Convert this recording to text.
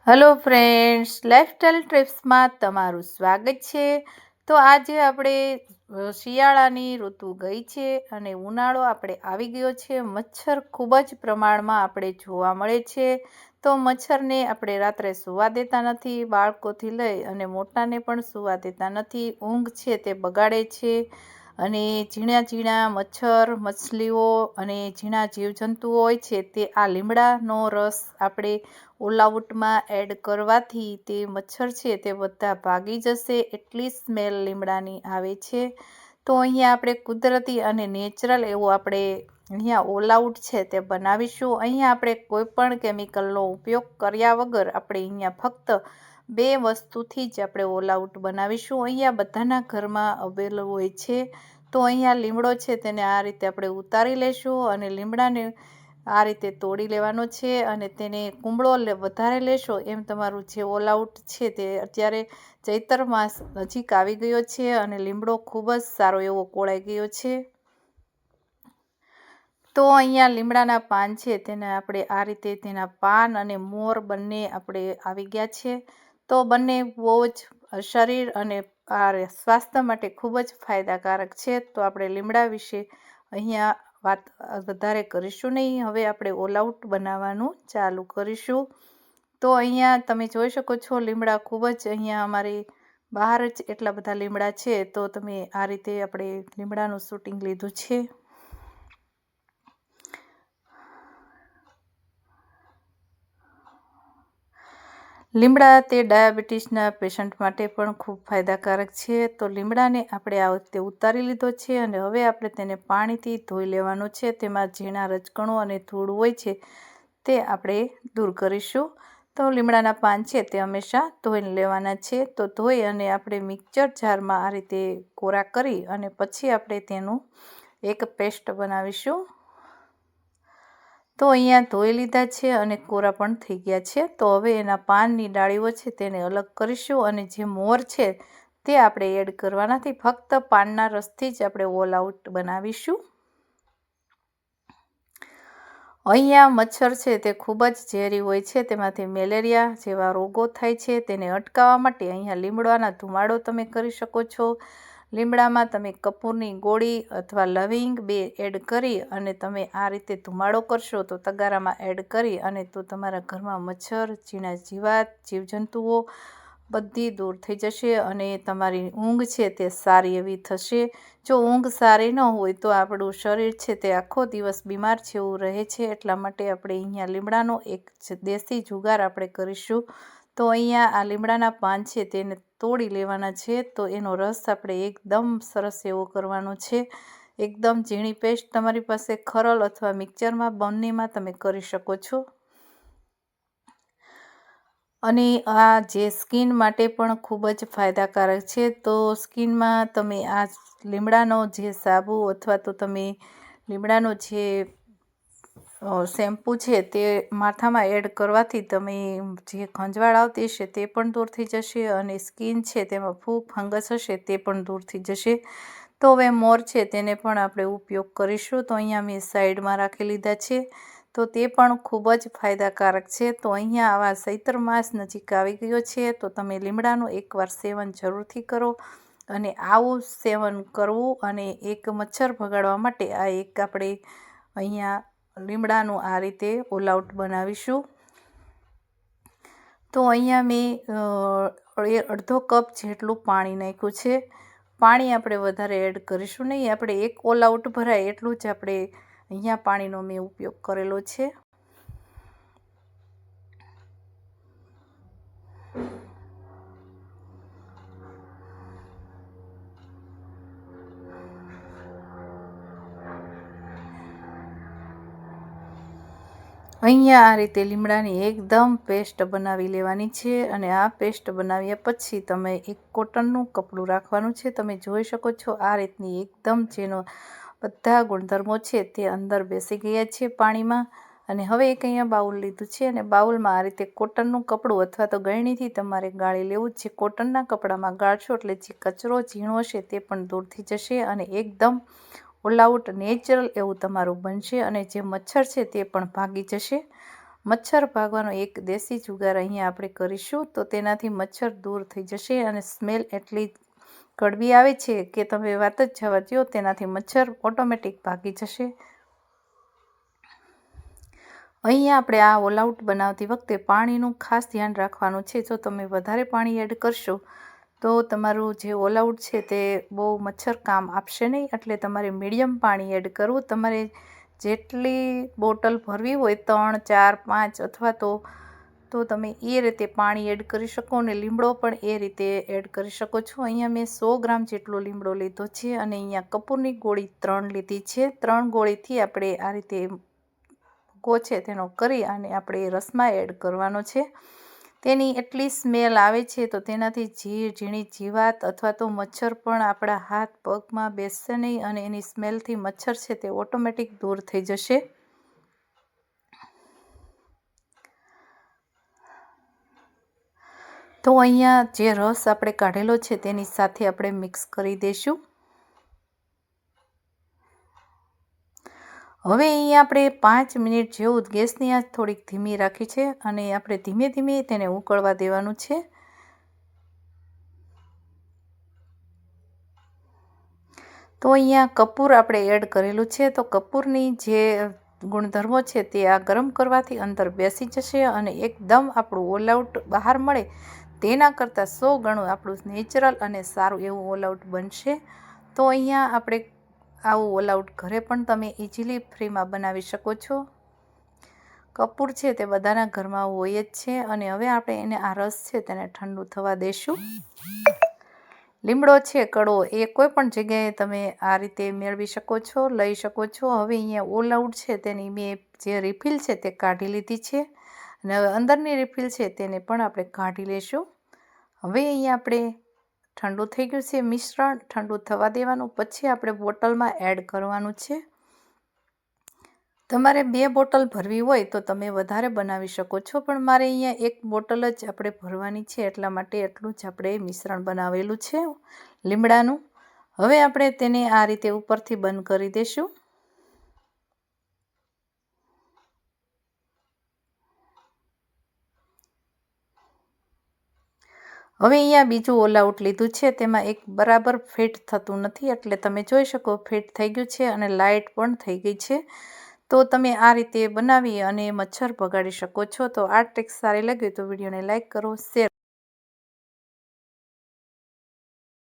Hello friends, lifestyle ટ્રિપ્સમાં તમારું સ્વાગત છે. તો આજે આપણે શિયાળાની ઋતુ ગઈ છે અને ઉનાળો આપણે આવી ગયો છે. મચ્છર ખૂબ જ પ્રમાણમાં આપણે જોવા મળે છે. તો મચ્છરને આપણે રાત્રે સૂવા દેતા નથી. બાળકોથી લઈ અને મોટાને પણ સૂવા દેતા નથી. ઊંઘ છે તે બગાડે છે અને ઝીણા ઝીણા મચ્છર, મછલીઓ અને ઝીણા જીવજંતુઓ હોય છે તે આ લીમડાનો રસ આપણે ઓલાઉટમાં એડ કરવાથી તે મચ્છર છે તે બધા ભાગી જશે. એટલી સ્મેલ લીમડાની આવે છે. તો અહીંયા આપણે કુદરતી અને નેચરલ એવું આપણે અહીંયા ઓલાઉટ છે તે બનાવીશું. અહીંયા આપણે કોઈ પણ કેમિકલનો ઉપયોગ કર્યા વગર આપણે અહીંયા ફક્ત 2 વસ્તુથી જ આપણે ઓલાઉટ બનાવીશું. અહીંયા બધાના ઘરમાં અવેલેબલ હોય છે. તો અહીંયા લીમડો છે તેને આ રીતે આપણે ઉતારી લેશું અને લીમડાને આ રીતે તોડી લેવાનો છે અને તેને કુંબળો વધારે લેશો એમ તમારું જે ઓલાઉટ છે તે અત્યારે ચૈત્ર માસ નજીક આવી ગયો છે અને લીમડો ખૂબ જ સારો એવો કોળાઈ ગયો છે. તો અહીંયા લીમડાના પાન છે તેને આપણે આ રીતે તેના પાન અને મોર બંને આપણે આવી ગયા છે. તો બંને બહુ જ શરીર અને સ્વાસ્થ્ય માટે ખૂબ જ ફાયદાકારક છે. તો આપણે લીમડા વિશે અહીંયા વાત વધારે કરીશું નહીં. હવે આપણે ઓલાઉટ બનાવવાનું ચાલુ કરીશું. તો અહીંયા તમે જોઈ શકો છો લીમડા ખૂબ જ અહીંયા અમારી બહાર જ એટલા બધા લીમડા છે. તો તમે આ રીતે આપણે લીમડાનું શૂટિંગ લીધું છે. લીમડા તે ડાયાબિટીસના પેશન્ટ માટે પણ ખૂબ ફાયદાકારક છે. તો લીમડાને આપણે આ વખતે ઉતારી લીધો છે અને હવે આપણે તેને પાણીથી ધોઈ લેવાનો છે. તેમાં ઝીણા રજકણો અને ધૂળ હોય છે તે આપણે દૂર કરીશું. તો લીમડાના પાન છે તે હંમેશા ધોઈને લેવાના છે. તો ધોઈ અને આપણે મિક્સર જારમાં આ રીતે કોરા કરી અને પછી આપણે તેનું એક પેસ્ટ બનાવીશું. તો અહીંયા ધોઈ લીધા છે અને કોરા પણ થઈ ગયા છે. તો હવે એના પાનની ડાળીઓ છે તેને અલગ કરીશું અને જે મોર છે તે આપણે એડ કરવાના નથી. ફક્ત પાનના રસથી જ આપણે ઓલાઉટ બનાવીશું. અહીંયા મચ્છર છે તે ખૂબ જ ઝેરી હોય છે. તેમાંથી મેલેરિયા જેવા રોગો થાય છે. તેને અટકાવવા માટે અહીંયા લીમડાના ધુમાડો તમે કરી શકો છો. લીમડામાં તમે કપૂરની ગોળી અથવા લવિંગ 2 એડ કરી અને તમે આ રીતે ધુમાડો કરશો તો તગારામાં એડ કરી અને તો તમારા ઘરમાં મચ્છર, ઝીણા જીવાત, જીવજંતુઓ બધી દૂર થઈ જશે અને તમારી ઊંઘ છે તે સારી એવી થશે. જો ઊંઘ સારી ન હોય તો આપણું શરીર છે તે આખો દિવસ બીમાર જેવું રહે છે. એટલા માટે આપણે અહીંયા લીમડાનો એક દેશી જુગાર આપણે કરીશું. તો અહીંયા આ લીમડાના પાન છે તેને તોડી લેવાના છે. તો એનો રસ આપણે એકદમ સરસ એવો કરવાનો છે. એકદમ ઝીણી પેસ્ટ તમારી પાસે ખરલ અથવા મિક્સરમાં બંનેમાં તમે કરી શકો છો. અને આ જે સ્કિન માટે પણ ખૂબ જ ફાયદાકારક છે. તો સ્કિનમાં તમે આ લીમડાનો જે સાબુ અથવા તો તમે લીમડાનો જે શેમ્પૂ છે તે માથામાં એડ કરવાથી તમે જે ખંજવાળ આવતી હશે તે પણ દૂર થઈ જશે અને સ્કિન છે તેમાં ફૂગ ફંગસ હશે તે પણ દૂર થઈ જશે. તો હવે મોર છે તેને પણ આપણે ઉપયોગ કરીશું. તો અહીંયા મેં સાઈડમાં રાખી લીધા છે. તો તે પણ ખૂબ જ ફાયદાકારક છે. તો અહીંયા આવા ચૈત્ર માસ નજીક આવી ગયો છે તો તમે લીમડાનું એકવાર સેવન જરૂરથી કરો અને આવું સેવન કરવું અને એક મચ્છર ભગાડવા માટે આ એક આપણે અહીંયા લીમડાનું આ રીતે ઓલાઉટ બનાવીશું. તો અહીંયા મેં અડધો કપ જેટલું પાણી નાખ્યું છે. પાણી આપણે વધારે એડ કરીશું નહીં. આપણે એક ઓલાઉટ ભરાય એટલું જ આપણે અહીંયા પાણીનો મેં ઉપયોગ કરેલો છે. અહીંયા આ રીતે લીમડાની એકદમ પેસ્ટ બનાવી લેવાની છે અને આ પેસ્ટ બનાવ્યા પછી તમે એક કોટનનું કપડું રાખવાનું છે. તમે જોઈ શકો છો આ રીતની એકદમ જેનો બધા ગુણધર્મો છે તે અંદર બેસી ગયા છે પાણીમાં. અને હવે એક અહીંયા બાઉલ લીધું છે અને બાઉલમાં આ રીતે કોટનનું કપડું અથવા તો ગળણીથી તમારે ગાળી લેવું છે. કોટનના કપડામાં ગાળશો એટલે જે કચરો ઝીણો હશે તે પણ દૂર થઈ જશે અને એકદમ ઓલાઉટ નેચરલ એવું તમારું બનશે અને જે મચ્છર છે તે પણ ભાગી જશે. મચ્છર ભાગવાનો એક દેશી જુગાર અહીંયા આપણે કરીશું, તો તેનાથી મચ્છર દૂર થઈ જશે અને સ્મેલ એટલી કડવી આવે છે કે તમે વાત જ જવા દો, તેનાથી મચ્છર ઓટોમેટિક ભાગી જશે। અહીંયા આપણે આ ઓલ આઉટ બનાવતી વખતે પાણીનું ખાસ ધ્યાન રાખવાનું છે। જો તમે વધારે પાણી એડ કરશો તો તમારું જે ઓલ આઉટ છે તે બહુ મચ્છર કામ આપશે નહીં, એટલે તમારે મીડિયમ પાણી એડ કરવું। તમારે જેટલી બોટલ ભરવી હોય 3, 4, 5 અથવા તો તમે એ રીતે પાણી એડ કરી શકો અને લીમડો પણ એ રીતે એડ કરી શકો છો। અહીંયા મેં 100 ગ્રામ જેટલો લીમડો લીધો છે અને અહીંયા કપૂરની ગોળી 3 લીધી છે। 3 ગોળીથી આપણે આ રીતે ભૂકો છે તેનો કરી અને આપણે રસમાં એડ કરવાનો છે। તેની એટલી સ્મેલ આવે છે તો તેનાથી ઝીણી જીવાત અથવા તો મચ્છર પણ આપણા હાથ પગમાં બેસશે નહીં અને એની સ્મેલથી મચ્છર છે તે ઓટોમેટિક દૂર થઈ જશે। તો અહીંયા જે રસ આપણે કાઢેલો છે તેની સાથે આપણે મિક્સ કરી દઈશું। હવે અહીંયા આપણે 5 મિનિટ જેવું ગેસની આંચ થોડીક ધીમી રાખી છે અને આપણે ધીમે ધીમે તેને ઉકળવા દેવાનું છે। તો અહીંયા કપૂર આપણે એડ કરેલું છે, તો કપૂરની જે ગુણધર્મો છે તે આ ગરમ કરવાથી અંદર બેસી જશે અને એકદમ આપણું ઓલ આઉટ બહાર મળે તેના કરતાં 100 ગણું આપણું નેચરલ અને સારું એવું ઓલ આઉટ બનશે। તો અહીંયા આપણે આવું ઓલ આઉટ ઘરે પણ તમે ઇઝીલી ફ્રીમાં બનાવી શકો છો। કપૂર છે તે બધાના ઘરમાં હોય જ છે અને હવે આપણે એને આ રસ છે તેને ઠંડુ થવા દઈશું। લીમડો છે કડવો એ કોઈ પણ જગ્યાએ તમે આ રીતે મેળવી શકો છો, લઈ શકો છો। હવે અહીંયા ઓલ આઉટ છે તેની મેં જે રિફિલ છે તે કાઢી લીધી છે અને હવે અંદરની રિફિલ છે તેને પણ આપણે કાઢી લઈશું। હવે અહીંયા આપણે ઠંડુ થઈ ગયું છે મિશ્રણ, ઠંડુ થવા દેવાનું, પછી આપણે બોટલમાં એડ કરવાનું છે। તમારે 2 બોટલ ભરવી હોય તો તમે વધારે બનાવી શકો છો, પણ મારે અહીંયા 1 બોટલ જ આપણે ભરવાની છે એટલા માટે એટલું જ આપણે મિશ્રણ બનાવેલું છે લીમડાનું। હવે આપણે તેને આ રીતે ઉપરથી બંધ કરી દઈશું। હવે અહીંયા બીજું ઓલ આઉટ લીધું છે, તેમાં એક બરાબર ફિટ થતું નથી, એટલે તમે જોઈ શકો ફિટ થઈ ગયું છે અને લાઇટ પણ થઈ ગઈ છે। તો તમે આ રીતે બનાવી અને મચ્છર ભગાડી શકો છો। તો આ ટ્રીક સારી લાગી તો વિડીયોને લાઇક કરો, શેર